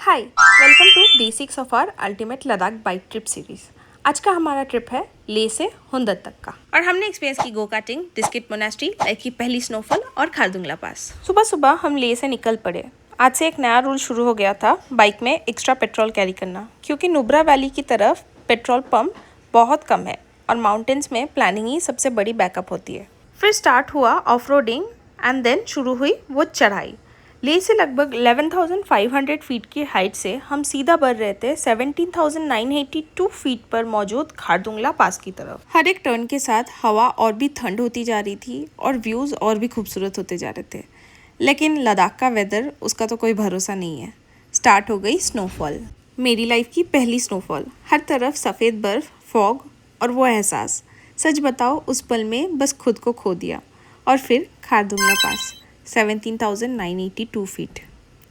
Hi, welcome to basics of our ultimate Ladakh bike trip series. आज का हमारा trip है लेह से हुंदर तक का और हमने एक्सपीरियंस की go karting, Diskit monastery, like की पहली स्नोफॉल और खारदुंगला पास। सुबह सुबह हम लेह से निकल पड़े। आज से एक नया रूल शुरू हो गया था, बाइक में एक्स्ट्रा पेट्रोल कैरी करना, क्योंकि नुब्रा वैली की तरफ पेट्रोल पंप बहुत कम है और माउंटेन्स में प्लानिंग ही सबसे बड़ी बैकअप होती है। फिर स्टार्ट हुआ ऑफ रोडिंग एंड देन शुरू हुई वो चढ़ाई। लेह से लगभग 11,500 फीट की हाइट से हम सीधा बढ़ रहे थे 17,982 फीट पर मौजूद खारदुंगला पास की तरफ। हर एक टर्न के साथ हवा और भी ठंड होती जा रही थी और व्यूज़ और भी खूबसूरत होते जा रहे थे। लेकिन लद्दाख का वेदर, उसका तो कोई भरोसा नहीं है। स्टार्ट हो गई स्नोफॉल, मेरी लाइफ की पहली स्नोफॉल। हर तरफ सफ़ेद बर्फ, फॉग और वो एहसास, सच बताओ उस पल में बस खुद को खो दिया। और फिर खारदुंगला पास 17,982 फीट,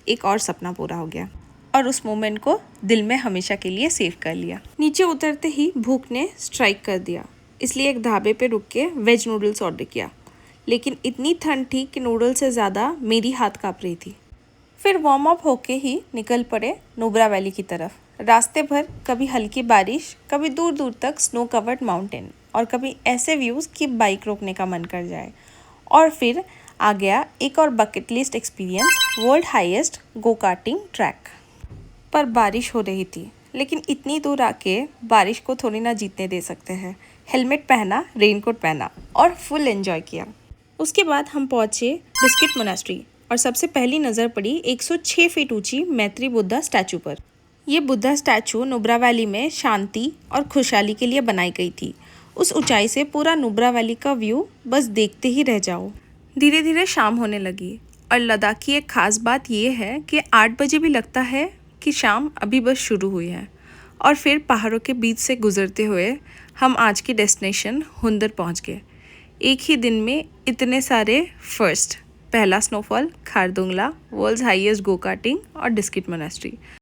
एक और सपना पूरा हो गया और उस मोमेंट को दिल में हमेशा के लिए सेव कर लिया। नीचे उतरते ही भूख ने स्ट्राइक कर दिया, इसलिए एक ढाबे पे रुक के वेज नूडल्स ऑर्डर किया। लेकिन इतनी ठंड थी कि नूडल्स से ज़्यादा मेरी हाथ काँप रही थी। फिर वार्म अप होके ही निकल पड़े नुब्रा वैली की तरफ। रास्ते भर कभी हल्की बारिश, कभी दूर दूर तक स्नो कवर्ड माउंटेन और कभी ऐसे व्यूज़ कि बाइक रोकने का मन कर जाए। और फिर आ गया एक और bucket list experience, world highest go karting track. पर बारिश हो रही थी, लेकिन इतनी दूर आके बारिश को थोड़ी ना जीतने दे सकते हैं। हेलमेट पहना, रेनकोट पहना और फुल एंजॉय किया। उसके बाद हम पहुँचे डिस्किट मोनास्ट्री और सबसे पहली नज़र पड़ी 106 फीट ऊंची मैत्री बुद्धा स्टैचू पर। ये बुद्धा स्टैचू नुब्रा वैली में शांति और खुशहाली के लिए बनाई गई थी। उस ऊंचाई से पूरा नुब्रा वैली का व्यू बस देखते ही रह जाओ। धीरे धीरे शाम होने लगी और लद्दाख की एक ख़ास बात ये है कि 8 बजे भी लगता है कि शाम अभी बस शुरू हुई है। और फिर पहाड़ों के बीच से गुजरते हुए हम आज की डेस्टिनेशन हुंदर पहुंच गए। एक ही दिन में इतने सारे फर्स्ट, पहला snowfall, Khardung La, world's highest go karting और डिस्किट मोनास्ट्री।